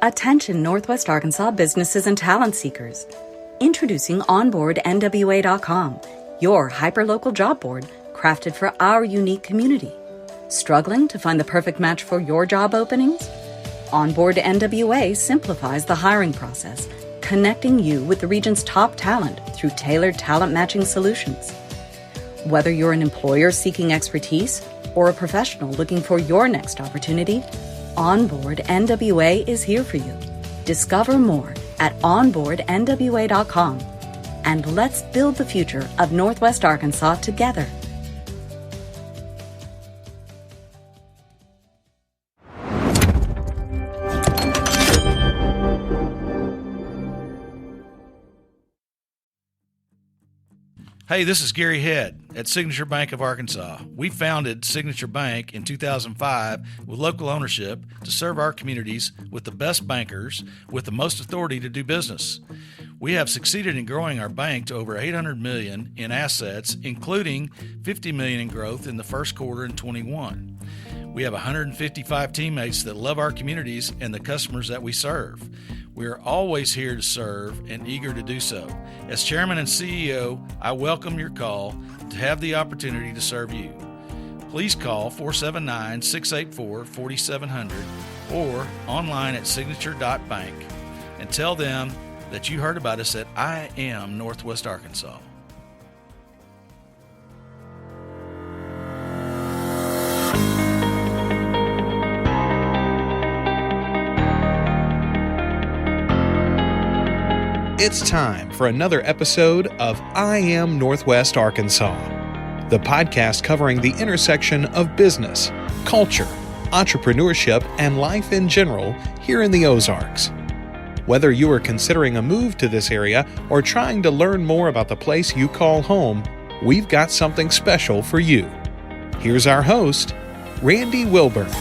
Attention Northwest Arkansas businesses and talent seekers. Introducing OnboardNWA.com, your hyperlocal job board crafted for our unique community. Struggling to find the perfect match for your job openings? Onboard NWA simplifies the hiring process, connecting you with the region's top talent through tailored talent matching solutions. Whether you're an employer seeking expertise or a professional looking for your next opportunity, Onboard NWA is here for you. Discover more at onboardnwa.com, and let's build the future of Northwest Arkansas together. Hey, this is Gary Head at Signature Bank of Arkansas. We founded Signature Bank in 2005 with local ownership to serve our communities with the best bankers with the most authority to do business. We have succeeded in growing our bank to over $800 million in assets, including $50 million in growth in the first quarter in 21. We have 155 teammates that love our communities and the customers that we serve. We are always here to serve and eager to do so. As Chairman and CEO, I welcome your call to have the opportunity to serve you. Please call 479-684-4700 or online at signature.bank and tell them that you heard about us at I Am Northwest Arkansas. It's time for another episode of I Am Northwest Arkansas, the podcast covering the intersection of business, culture, entrepreneurship, and life in general here in the Ozarks. Whether you are considering a move to this area or trying to learn more about the place you call home, we've got something special for you. Here's our host, Randy Wilburn.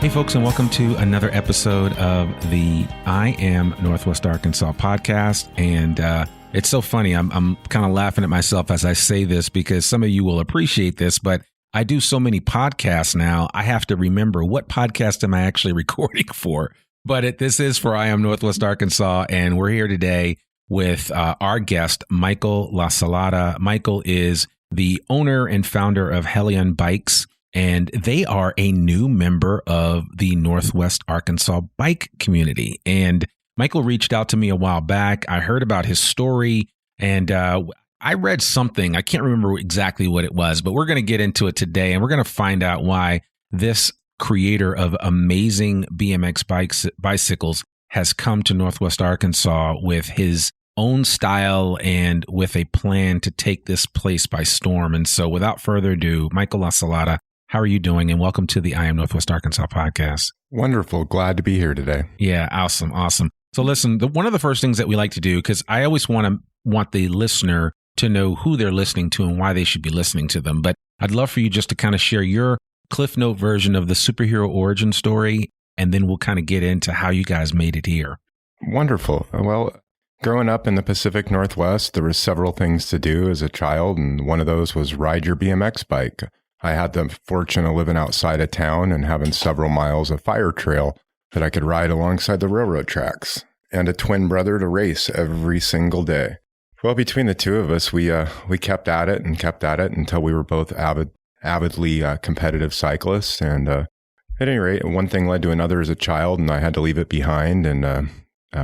Hey folks, and welcome to another episode of the I Am Northwest Arkansas podcast. And it's so funny. I'm kind of laughing at myself as I say this because some of you will appreciate this, but I do so many podcasts now. I have to remember what podcast am I actually recording for. But this is for I Am Northwest Arkansas, and we're here today with our guest, Michael La Salada. Michael is the owner and founder of Helion Bikes, and they are a new member of the Northwest Arkansas bike community. And Michael reached out to me a while back. I heard about his story, and I read something. I can't remember exactly what it was, but we're going to get into it today, and we're going to find out why this creator of amazing BMX bicycles has come to Northwest Arkansas with his own style and with a plan to take this place by storm. And so without further ado, Michael La Salada, how are you doing? And welcome to the I Am Northwest Arkansas podcast. Wonderful. Glad to be here today. Yeah, awesome. So listen, one of the first things that we like to do, because I always want the listener to know who they're listening to and why they should be listening to them. But I'd love for you just to kind of share your Cliff Note version of the superhero origin story, and then we'll kind of get into how you guys made it here. Wonderful. Well, growing up in the Pacific Northwest, there were several things to do as a child, and one of those was ride your BMX bike. I had the fortune of living outside of town and having several miles of fire trail that I could ride alongside the railroad tracks, and a twin brother to race every single day. Well, between the two of us, we kept at it until we were both avidly competitive cyclists. And at any rate, one thing led to another as a child, and I had to leave it behind and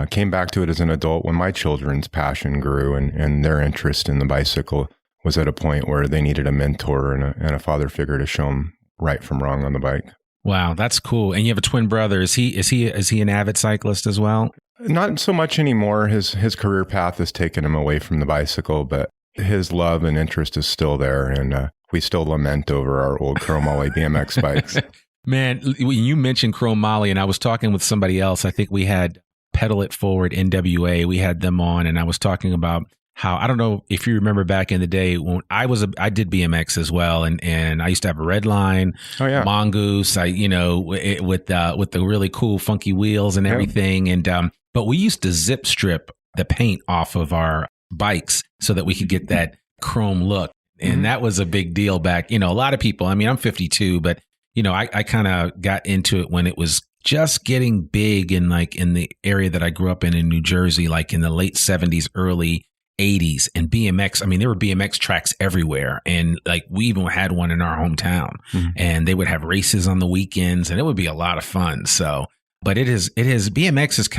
came back to it as an adult when my children's passion grew and their interest in the bicycle was at a point where they needed a mentor and a father figure to show them right from wrong on the bike. Wow, that's cool. And you have a twin brother. Is he an avid cyclist as well? Not so much anymore. His career path has taken him away from the bicycle, but his love and interest is still there, and we still lament over our old chromoly BMX bikes. Man, you mentioned chromoly, and I was talking with somebody else. I think we had Pedal It Forward NWA. We had them on, and I was talking about how, I don't know if you remember back in the day when I did BMX as well, and I used to have a red line, Mongoose, with the really cool funky wheels and everything, and but we used to zip strip the paint off of our bikes so that we could get that chrome look. And that was a big deal back, a lot of people, I mean, I'm 52, but, I kind of got into it when it was just getting big in the area that I grew up in New Jersey, like in the late 70s, early 80s. And BMX, I mean, there were BMX tracks everywhere. And like we even had one in our hometown and they would have races on the weekends and it would be a lot of fun. So, but BMX is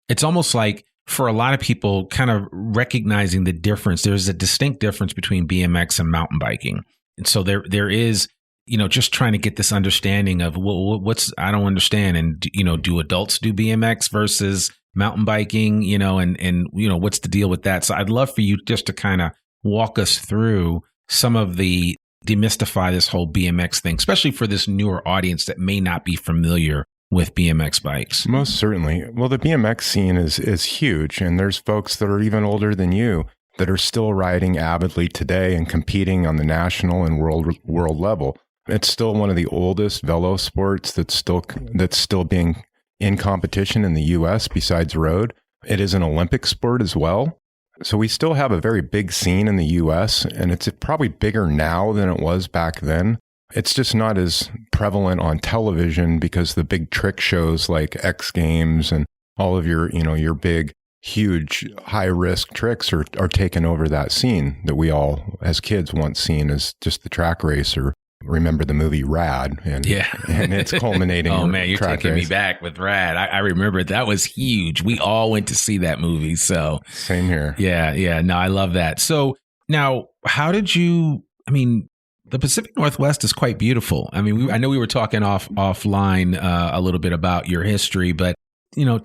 it's almost like for a lot of people kind of recognizing the difference. There's a distinct difference between BMX and mountain biking. And so there is, just trying to get this understanding of I don't understand. And, do adults do BMX versus mountain biking, and what's the deal with that? So I'd love for you just to kind of walk us through some of the demystify this whole BMX thing, especially for this newer audience that may not be familiar with BMX bikes. Most certainly. Well, the BMX scene is huge, and there's folks that are even older than you that are still riding avidly today and competing on the national and world level. It's still one of the oldest velo sports that's still being in competition in the U.S. besides road. It is an Olympic sport as well. So we still have a very big scene in the U.S., and it's probably bigger now than it was back then. It's just not as prevalent on television because the big trick shows like X Games and all of your big, huge, high-risk tricks are taking over that scene that we all, as kids, once seen as just the track race or remember the movie Rad, and it's culminating. Oh man, you're taking race. Me back with Rad. I remember that was huge. We all went to see that movie. So same here. Yeah. No, I love that. So now, how did you? I mean, the Pacific Northwest is quite beautiful. I mean, I know we were talking offline a little bit about your history, but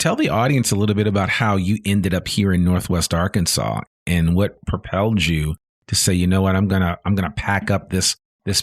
tell the audience a little bit about how you ended up here in Northwest Arkansas and what propelled you to say, you know what, I'm gonna pack up this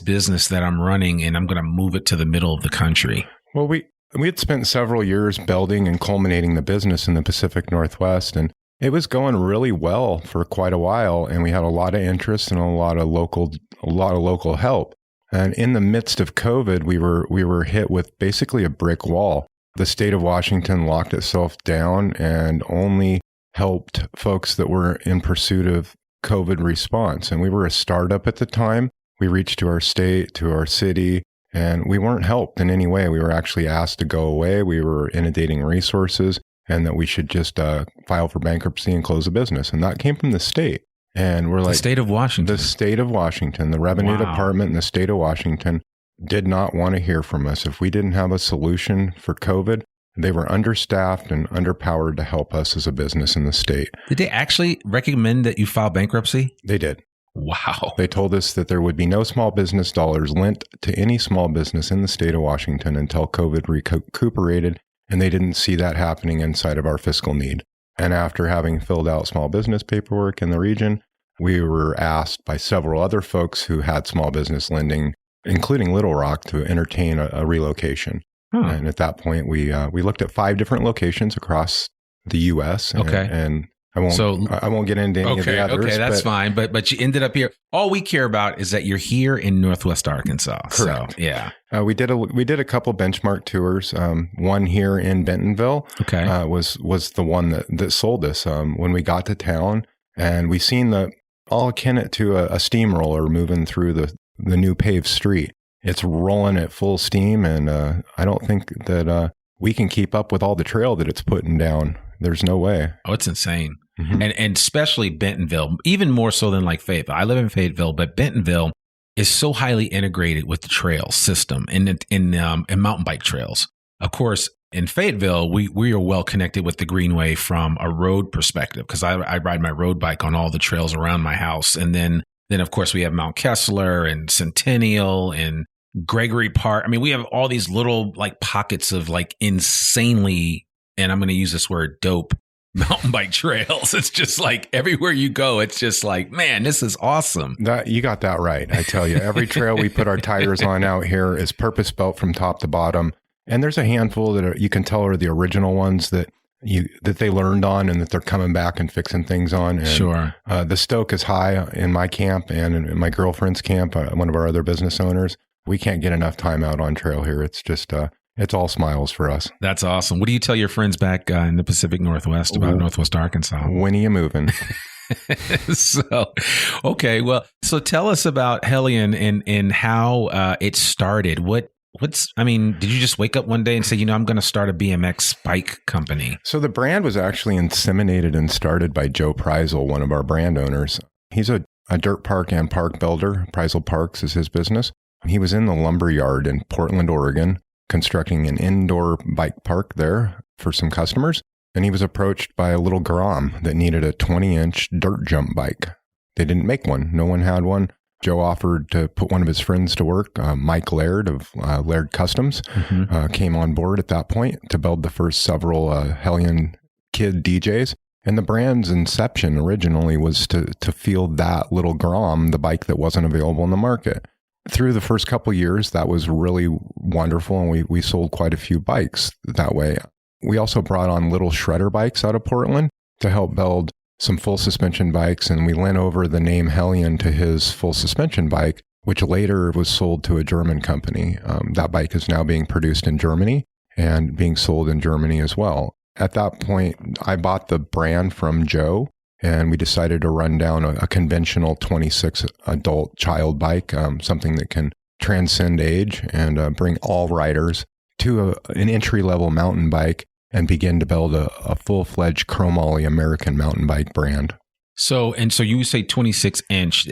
business that I'm running and I'm going to move it to the middle of the country. Well, we had spent several years building and culminating the business in the Pacific Northwest, and it was going really well for quite a while. And we had a lot of interest and a lot of local help. And in the midst of COVID, we were hit with basically a brick wall. The state of Washington locked itself down and only helped folks that were in pursuit of COVID response. And we were a startup at the time. We reached to our state, to our city, and we weren't helped in any way. We were actually asked to go away. We were inundating resources and that we should just file for bankruptcy and close the business. And that came from the state. And we're like, the state of Washington. The state of Washington, the revenue department in the state of Washington did not want to hear from us. If we didn't have a solution for COVID, they were understaffed and underpowered to help us as a business in the state. Did they actually recommend that you file bankruptcy? They did. Wow. They told us that there would be no small business dollars lent to any small business in the state of Washington until COVID recuperated, and they didn't see that happening inside of our fiscal need. And after having filled out small business paperwork in the region, we were asked by several other folks who had small business lending, including Little Rock, to entertain a relocation. And at that point, we looked at 5 different locations across the U.S. And I won't get into any of the others. Okay, that's fine. But you ended up here. All we care about is that you're here in Northwest Arkansas. Correct. So, yeah. We did a couple benchmark tours. One here in Bentonville. Okay. Was the one that sold us. When we got to town and we seen I'll akin it to a steamroller moving through the new paved street. It's rolling at full steam, and I don't think that we can keep up with all the trail that it's putting down. There's no way. Oh, it's insane. Mm-hmm. And especially Bentonville, even more so than like Fayetteville. I live in Fayetteville, but Bentonville is so highly integrated with the trail system and in mountain bike trails. Of course, in Fayetteville, we are well connected with the Greenway from a road perspective because I ride my road bike on all the trails around my house. And then of course, we have Mount Kessler and Centennial and Gregory Park. I mean, we have all these little like pockets of like insanely, and I'm going to use this word, dope mountain bike trails. It's just like everywhere you go, it's just like, man, this is awesome. You got that right. I tell you, every trail we put our tires on out here is purpose built from top to bottom. And there's a handful that you can tell are the original ones that they learned on and that they're coming back and fixing things on. And, sure. The stoke is high in my camp and in my girlfriend's camp, one of our other business owners. We can't get enough time out on trail here. It's just, it's all smiles for us. That's awesome. What do you tell your friends back in the Pacific Northwest about Northwest Arkansas? When are you moving? So, okay. Well, so tell us about Hellion and how it started. Did you just wake up one day and say, I'm going to start a BMX bike company? So the brand was actually inseminated and started by Joe Prizel, one of our brand owners. He's a dirt park and park builder. Prizel Parks is his business. He was in the lumber yard in Portland, Oregon, constructing an indoor bike park there for some customers. And he was approached by a little Grom that needed a 20-inch dirt jump bike. They didn't make one. No one had one. Joe offered to put one of his friends to work, Mike Laird of Laird Customs, came on board at that point to build the first several Hellion kid DJs. And the brand's inception originally was to field that little Grom, the bike that wasn't available in the market. Through the first couple of years, that was really wonderful, and we sold quite a few bikes that way. We also brought on little shredder bikes out of Portland to help build some full suspension bikes, and we lent over the name Hellion to his full suspension bike, which later was sold to a German company. That bike is now being produced in Germany and being sold in Germany as well. At that point, I bought the brand from Joe, and we decided to run down a conventional 26 adult child bike, something that can transcend age and bring all riders to an entry-level mountain bike and begin to build a full-fledged chromoly American mountain bike brand. So you say 26 inch,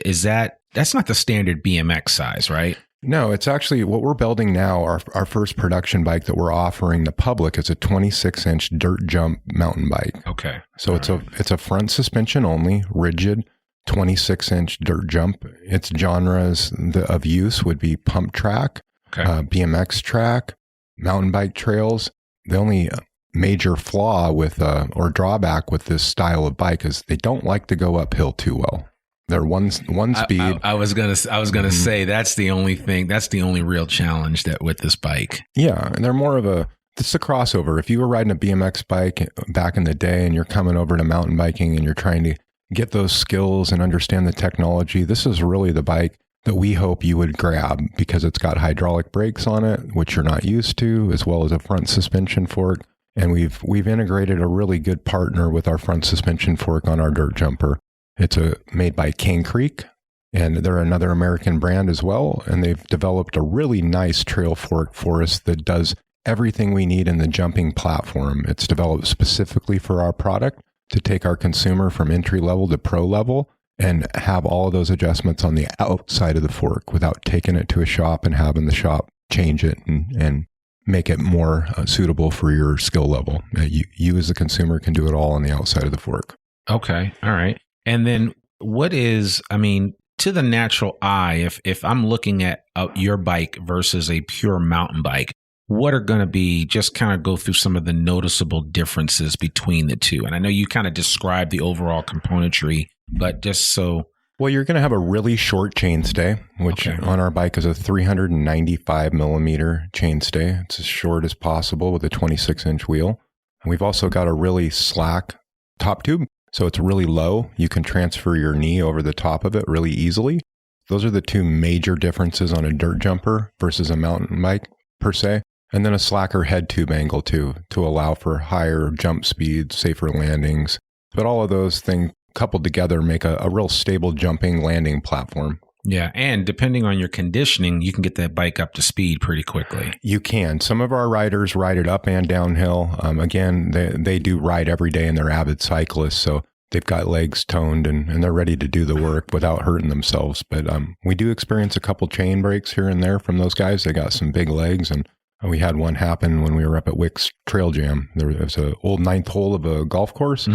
that's not the standard BMX size, right? No, it's actually what we're building now. Our first production bike that we're offering the public is a 26-inch dirt jump mountain bike. Okay. So it's a front suspension only, rigid, 26-inch dirt jump. Its genres of use would be pump track, BMX track, mountain bike trails. The only major flaw or drawback with this style of bike is they don't like to go uphill too well. They're one speed. I was gonna say that's the only thing. That's the only real challenge with this bike. Yeah, and they're more of it's a crossover. If you were riding a BMX bike back in the day and you're coming over to mountain biking and you're trying to get those skills and understand the technology, this is really the bike that we hope you would grab because it's got hydraulic brakes on it, which you're not used to, as well as a front suspension fork. And we've integrated a really good partner with our front suspension fork on our dirt jumper. It's made by Cane Creek, and they're another American brand as well. And they've developed a really nice trail fork for us that does everything we need in the jumping platform. It's developed specifically for our product to take our consumer from entry level to pro level and have all of those adjustments on the outside of the fork without taking it to a shop and having the shop change it and make it more suitable for your skill level. You as the consumer can do it all on the outside of the fork. Okay. All right. And then to the natural eye, if I'm looking at your bike versus a pure mountain bike, what are going to be, just kind of go through some of the noticeable differences between the two? And I know you kind of described the overall componentry, but just so... Well, you're going to have a really short chainstay, which on our bike is a 395 millimeter chainstay. It's as short as possible with a 26-inch wheel. And we've also got a really slack top tube, so it's really low. You can transfer your knee over the top of it really easily. Those are the two major differences on a dirt jumper versus a mountain bike per se. And then a slacker head tube angle too, to allow for higher jump speeds, safer landings. But all of those things coupled together make a real stable jumping landing platform. Yeah, and depending on your conditioning, you can get that bike up to speed pretty quickly. You can. Some of our riders ride it up and downhill. Again, they do ride every day and they're avid cyclists, so they've got legs toned and they're ready to do the work without hurting themselves. But we do experience a couple chain breaks here and there from those guys. They got some big legs, and we had one happen when we were up at Wick's Trail Jam. There was an old ninth hole of a golf course,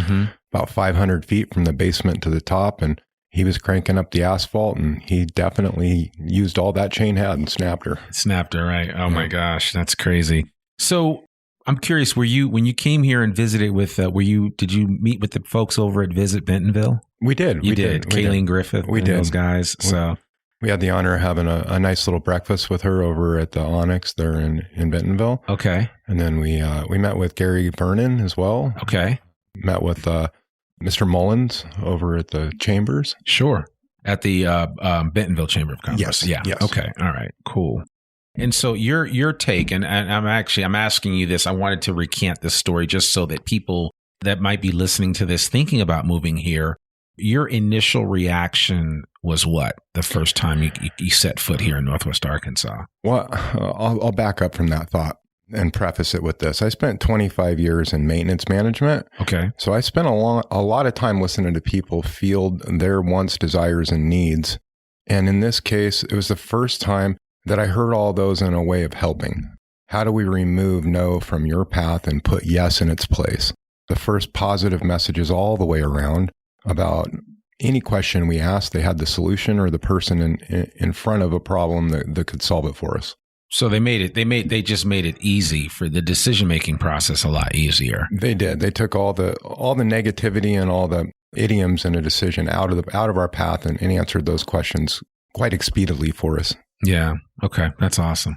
about 500 feet from the basement to the top, and he was cranking up the asphalt, and he definitely used all that chain had and snapped her. Right? Oh my gosh, that's crazy. So I'm curious, when you came here and visited with, did you meet with the folks over at Visit Bentonville? We did. We did. Kayleen Griffith. We did. Those guys. So we had the honor of having a nice little breakfast with her over at the Onyx there in Bentonville. Okay. And then we met with Gary Vernon as well. Okay. Met with Mr. Mullins over at the Chambers. Sure. At the Bentonville Chamber of Commerce. Yes. Yeah. Yes. Okay. All right. Cool. And so your take, and I'm asking you this. I wanted to recant this story just so that people that might be listening to this thinking about moving here your initial reaction was what the first time you set foot here in Northwest Arkansas? Well, I'll back up from that thought and preface it with this. I spent 25 years in maintenance management. Okay. So I spent a lot of time listening to people field their wants, desires, and needs. And in this case, it was the first time that I heard all those in a way of helping. How do we remove no from your path and put yes in its place? The first positive messages all the way around about any question we asked, they had the solution or the person in front of a problem that could solve it for us. So they just made it easy for the decision-making process, a lot easier. They did. They took all the negativity and all the idioms in a decision out of our path and answered those questions quite expediently for us. Yeah. Okay. That's awesome.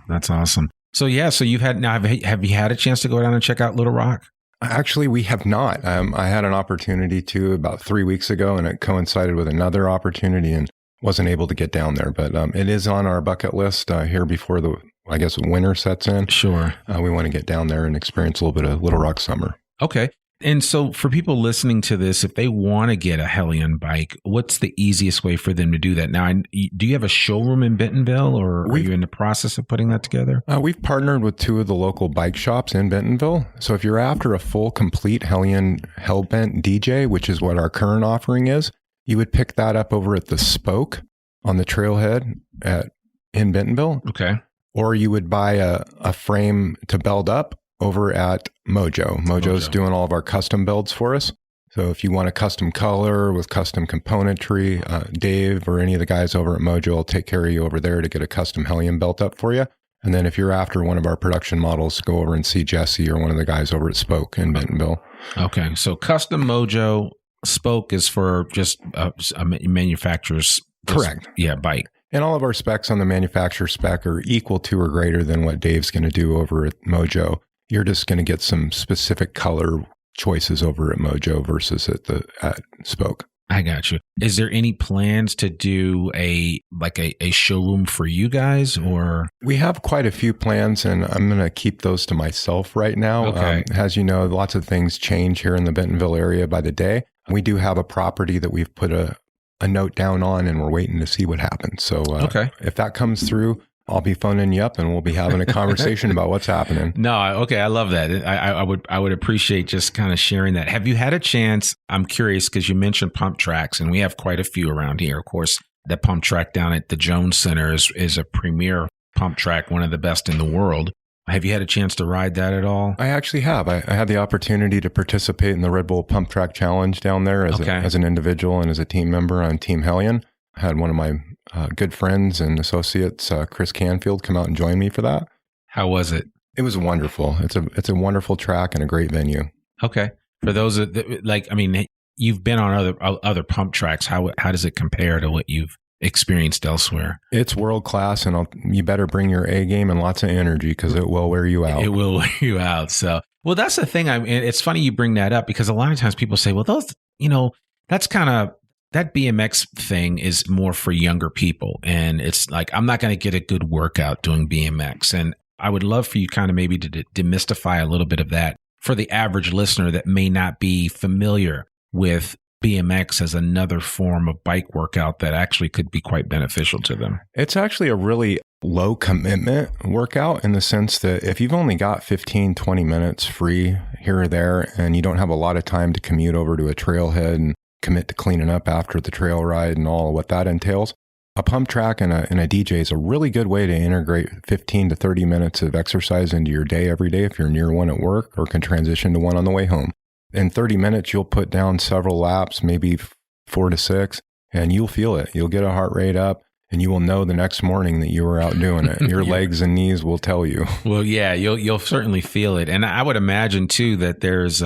So you've had, now have you had a chance to go down and check out Little Rock? Actually, we have not. I had an opportunity to about 3 weeks ago, and it coincided with another opportunity and wasn't able to get down there. But it is on our bucket list here before winter sets in. Sure. We want to get down there and experience a little bit of Little Rock summer. Okay. And so for people listening to this, if they want to get a Helion bike, what's the easiest way for them to do that? Now, do you have a showroom in Bentonville, or are you in the process of putting that together? We've partnered with 2 of the local bike shops in Bentonville. So if you're after a full, complete Helion Hellbent DJ, which is what our current offering is, you would pick that up over at the Spoke on the trailhead in Bentonville. Okay. Or you would buy a frame to build up over at Mojo. Mojo's doing all of our custom builds for us. So if you want a custom color with custom componentry, Dave or any of the guys over at Mojo will take care of you over there to get a custom Helium built up for you. And then if you're after one of our production models, go over and see Jesse or one of the guys over at Spoke in Bentonville. Okay. So custom Mojo, Spoke is for just a manufacturer's correct. Bike. And all of our specs on the manufacturer spec are equal to or greater than what Dave's going to do over at Mojo. You're just going to get some specific color choices over at Mojo versus at Spoke. I got you. Is there any plans to do a showroom for you guys, or? We have quite a few plans, and I'm going to keep those to myself right now. Okay. As you know, lots of things change here in the Bentonville area by the day. We do have a property that we've put a note down on, and we're waiting to see what happens. So if that comes through, I'll be phoning you up and we'll be having a conversation about what's happening. No, okay. I love that. I would appreciate just kind of sharing that. Have you had a chance? I'm curious because you mentioned pump tracks, and we have quite a few around here. Of course, the pump track down at the Jones Center is a premier pump track, one of the best in the world. Have you had a chance to ride that at all? I actually have. I had the opportunity to participate in the Red Bull Pump Track Challenge down there as an individual and as a team member on Team Hellion. I had one of my good friends and associates, Chris Canfield, come out and join me for that. How was it? It was wonderful. It's a wonderful track and a great venue. Okay. For those you've been on other pump tracks. How does it compare to what you've experienced elsewhere? It's world class, and you better bring your A game and lots of energy because it will wear you out. It will wear you out. So, well, that's the thing. It's funny you bring that up because a lot of times people say, well, that's kind of, that BMX thing is more for younger people. And it's like, I'm not going to get a good workout doing BMX. And I would love for you kind of maybe to demystify a little bit of that for the average listener that may not be familiar with BMX as another form of bike workout that actually could be quite beneficial to them. It's actually a really low commitment workout in the sense that if you've only got 15, 20 minutes free here or there, and you don't have a lot of time to commute over to a trailhead and commit to cleaning up after the trail ride and all of what that entails, a pump track and a DJ is a really good way to integrate 15 to 30 minutes of exercise into your day every day if you're near one at work or can transition to one on the way home. In 30 minutes, you'll put down several laps, maybe 4 to 6, and you'll feel it. You'll get a heart rate up, and you will know the next morning that you were out doing it. Your legs and knees will tell you. Well, yeah, you'll certainly feel it. And I would imagine, too, that there's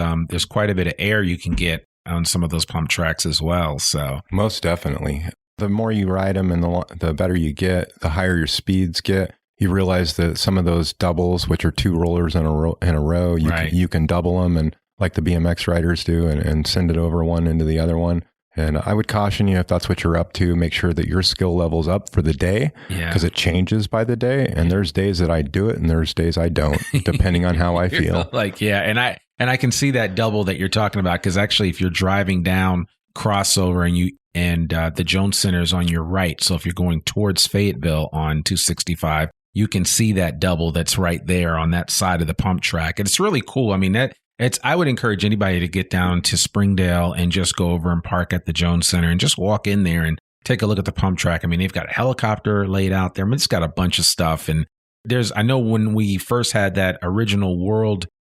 quite a bit of air you can get on some of those pump tracks as well. So most definitely. The more you ride them and the better you get, the higher your speeds get. You realize that some of those doubles, which are 2 rollers in a row, you can double them and like the BMX riders do and send it over one into the other one. And I would caution you, if that's what you're up to, make sure that your skill level's up for the day because it changes by the day. And there's days that I do it and there's days I don't, depending on how I feel. And I can see that double that you're talking about because actually if you're driving down crossover and the Jones Center is on your right. So if you're going towards Fayetteville on 265, you can see that double that's right there on that side of the pump track. And it's really cool. I mean, I would encourage anybody to get down to Springdale and just go over and park at the Jones Center and just walk in there and take a look at the pump track. I mean, they've got a helicopter laid out there. I mean, it's got a bunch of stuff. And I know when we first had that original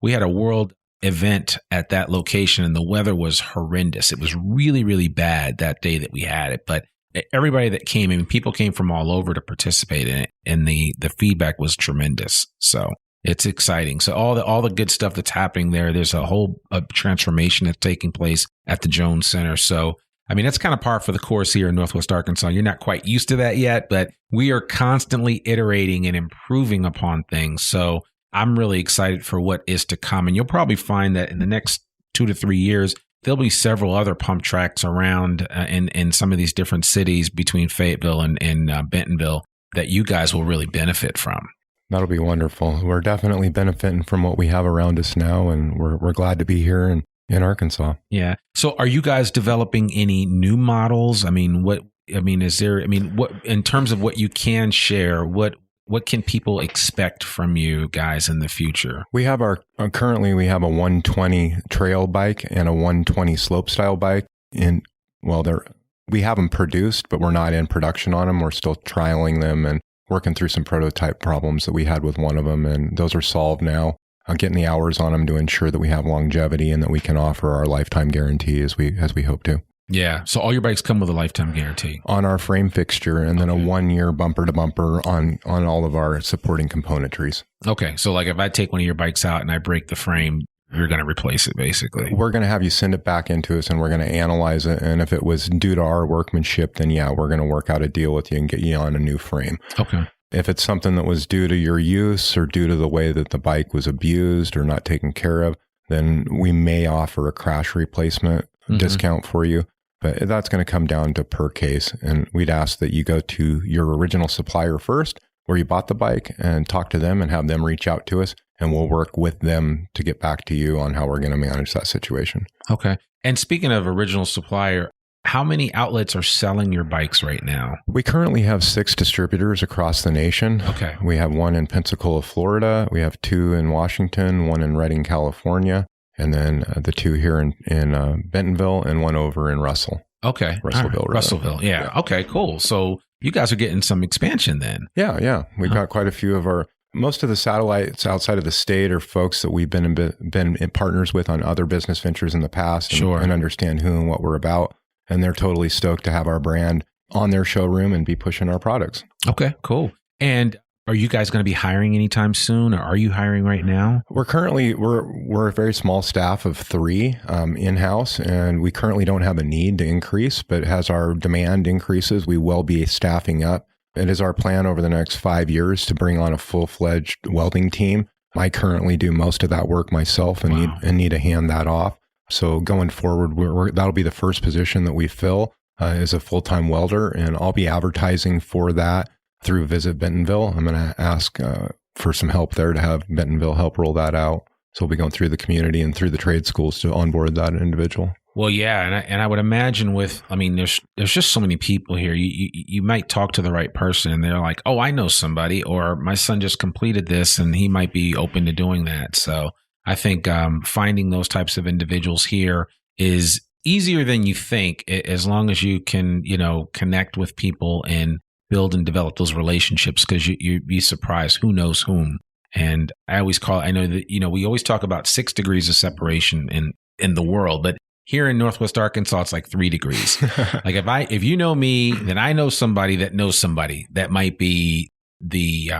we had a world event at that location and the weather was horrendous. It was really, really bad that day that we had it. But everybody that came, I mean, people came from all over to participate in it, and the feedback was tremendous. So it's exciting. So all the good stuff that's happening there, there's a whole transformation that's taking place at the Jones Center. So, I mean, that's kind of par for the course here in Northwest Arkansas. You're not quite used to that yet, but we are constantly iterating and improving upon things. So I'm really excited for what is to come. And you'll probably find that in the next 2 to 3 years, there'll be several other pump tracks around in some of these different cities between Fayetteville and Bentonville that you guys will really benefit from. That'll be wonderful. We're definitely benefiting from what we have around us now, and we're glad to be here in Arkansas. Yeah. So are you guys developing any new models? I mean, what in terms of what you can share, what can people expect from you guys in the future? We have currently we have a 120 trail bike and a 120 slope style bike. We have them produced, but we're not in production on them. We're still trialing them and working through some prototype problems that we had with one of them, and those are solved now. I'm getting the hours on them to ensure that we have longevity and that we can offer our lifetime guarantee as we hope to. Yeah. So all your bikes come with a lifetime guarantee on our frame fixture, and then a 1 year bumper to bumper on all of our supporting componentries. Okay. So like if I take one of your bikes out and I break the frame, you're going to replace it basically. We're going to have you send it back into us and we're going to analyze it. And if it was due to our workmanship, then yeah, we're going to work out a deal with you and get you on a new frame. Okay. If it's something that was due to your use or due to the way that the bike was abused or not taken care of, then we may offer a crash replacement discount for you. But that's going to come down to per case. And we'd ask that you go to your original supplier first, where you bought the bike, and talk to them and have them reach out to us. And we'll work with them to get back to you on how we're going to manage that situation. Okay. And speaking of original supplier, how many outlets are selling your bikes right now? We currently have 6 distributors across the nation. Okay. We have 1 in Pensacola, Florida. We have 2 in Washington, 1 in Redding, California, and then the 2 here in Bentonville and 1 over in Russell. Okay. Russellville. Russellville. Yeah. Okay, cool. So you guys are getting some expansion then. Yeah. We've got quite a few of most of the satellites outside of the state are folks that we've been in partners with on other business ventures in the past and understand who and what we're about. And they're totally stoked to have our brand on their showroom and be pushing our products. Okay, cool. And are you guys going to be hiring anytime soon, or are you hiring right now? We're a very small staff of 3 in-house, and we currently don't have a need to increase, but as our demand increases, we will be staffing up. It is our plan over the next 5 years to bring on a full-fledged welding team. I currently do most of that work myself and need to hand that off. So going forward, that'll be the first position that we fill as a full-time welder, and I'll be advertising for that through Visit Bentonville. I'm going to ask for some help there to have Bentonville help roll that out. So we'll be going through the community and through the trade schools to onboard that individual. Well, yeah, and I would imagine there's just so many people here. You might talk to the right person, and they're like, "Oh, I know somebody," or "My son just completed this, and he might be open to doing that." So I think finding those types of individuals here is easier than you think, as long as you can, connect with people and build and develop those relationships, because you'd be surprised who knows whom. And I know that, we always talk about 6 degrees of separation in the world, but here in Northwest Arkansas, it's like 3 degrees. Like if you know me, then I know somebody that knows somebody that might be the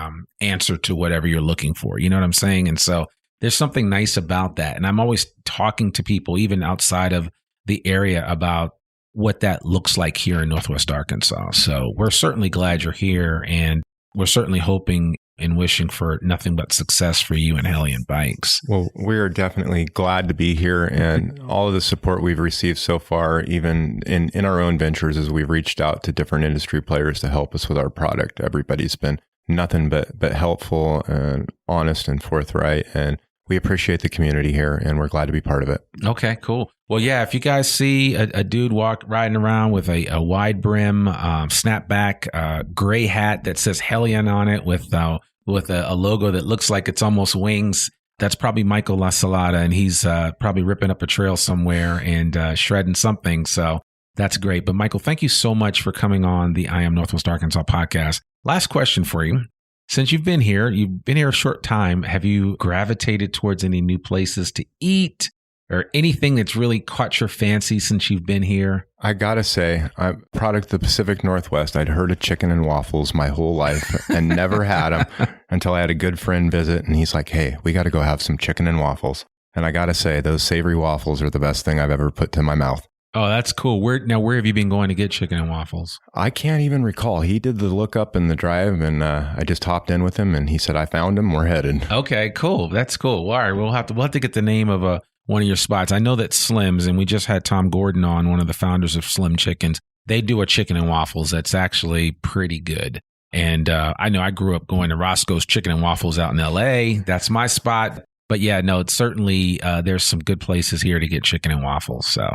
answer to whatever you're looking for. You know what I'm saying? And so there's something nice about that. And I'm always talking to people, even outside of the area, about what that looks like here in Northwest Arkansas. So we're certainly glad you're here, and we're certainly hoping and wishing for nothing but success for you and Helion Bikes. Well, we're definitely glad to be here, and all of the support we've received so far, even in our own ventures, as we've reached out to different industry players to help us with our product. Everybody's been nothing but helpful and honest and forthright, and we appreciate the community here, and we're glad to be part of it. Okay, cool. Well, yeah, if you guys see a dude riding around with a wide brim, snapback, gray hat that says Hellion on it with a logo that looks like it's almost wings, that's probably Michael La Salada, and he's probably ripping up a trail somewhere and shredding something. So that's great. But Michael, thank you so much for coming on the I Am Northwest Arkansas podcast. Last question for you. Since you've been here a short time, have you gravitated towards any new places to eat or anything that's really caught your fancy since you've been here? I gotta say, I'm a product of the Pacific Northwest. I'd heard of chicken and waffles my whole life and never had them until I had a good friend visit, and he's like, hey, we got to go have some chicken and waffles. And I gotta say, those savory waffles are the best thing I've ever put to my mouth. Oh, that's cool. Where have you been going to get chicken and waffles? I can't even recall. He did the look up in the drive, and I just hopped in with him, and he said, I found him. We're headed. Okay, cool. That's cool. Well, all right, we'll have to get the name of one of your spots. I know that Slim's, and we just had Tom Gordon on, one of the founders of Slim Chickens. They do a chicken and waffles that's actually pretty good. And I know I grew up going to Roscoe's Chicken and Waffles out in L.A. That's my spot. But yeah, no, it's certainly there's some good places here to get chicken and waffles. So,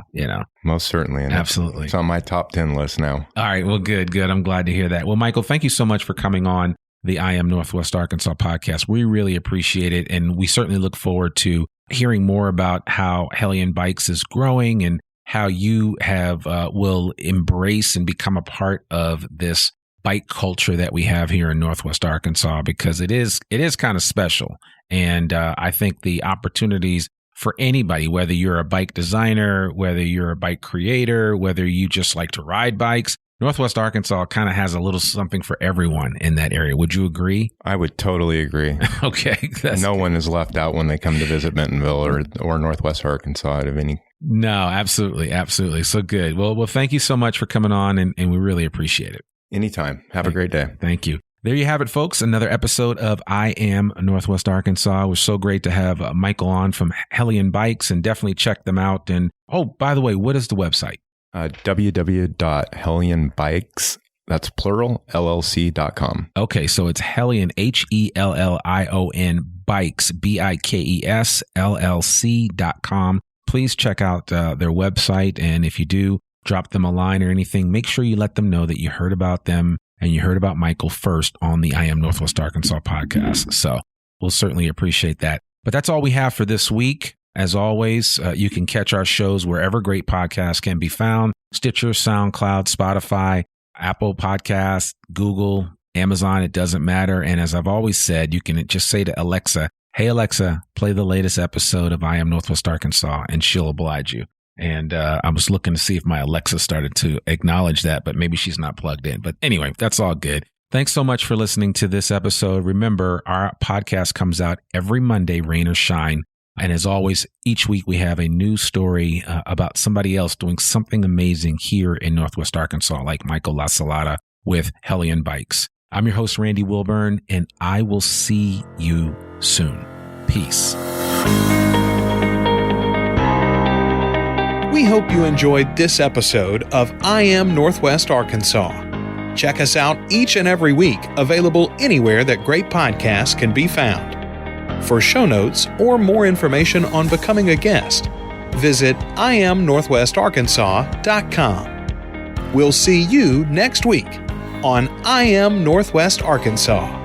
Most certainly. And absolutely. It's on my top 10 list now. All right. Well, good. I'm glad to hear that. Well, Michael, thank you so much for coming on the I Am Northwest Arkansas podcast. We really appreciate it. And we certainly look forward to hearing more about how Helion Bikes is growing and how you will embrace and become a part of this bike culture that we have here in Northwest Arkansas, because it is kind of special. And I think the opportunities for anybody, whether you're a bike designer, whether you're a bike creator, whether you just like to ride bikes, Northwest Arkansas kind of has a little something for everyone in that area. Would you agree? I would totally agree. Okay. No one is left out when they come to visit Bentonville or Northwest Arkansas out of any. No, absolutely. Absolutely. So good. Well, thank you so much for coming on, and we really appreciate it. Anytime. Have a great day. Thank you. There you have it, folks. Another episode of I Am Northwest Arkansas. It was so great to have Michael on from Helion Bikes, and definitely check them out. And by the way, what is the website? www.helionbikes, that's plural, LLC.com. Okay, so it's Hellion, HELLION Bikes, BIKES, LLC.com. Please check out their website. And if you do, drop them a line or anything, make sure you let them know that you heard about them and you heard about Michael first on the I Am Northwest Arkansas podcast. So we'll certainly appreciate that. But that's all we have for this week. As always, you can catch our shows wherever great podcasts can be found: Stitcher, SoundCloud, Spotify, Apple Podcasts, Google, Amazon. It doesn't matter. And as I've always said, you can just say to Alexa, hey, Alexa, play the latest episode of I Am Northwest Arkansas, and she'll oblige you. And I was looking to see if my Alexa started to acknowledge that, but maybe she's not plugged in. But anyway, that's all good. Thanks so much for listening to this episode. Remember, our podcast comes out every Monday, rain or shine. And as always, each week we have a new story about somebody else doing something amazing here in Northwest Arkansas, like Michael La Salada with Helion Bikes. I'm your host, Randy Wilburn, and I will see you soon. Peace. We hope you enjoyed this episode of I Am Northwest Arkansas. Check us out each and every week, available anywhere that great podcasts can be found. For show notes or more information on becoming a guest, visit IamNorthwestArkansas.com. We'll see you next week on I Am Northwest Arkansas.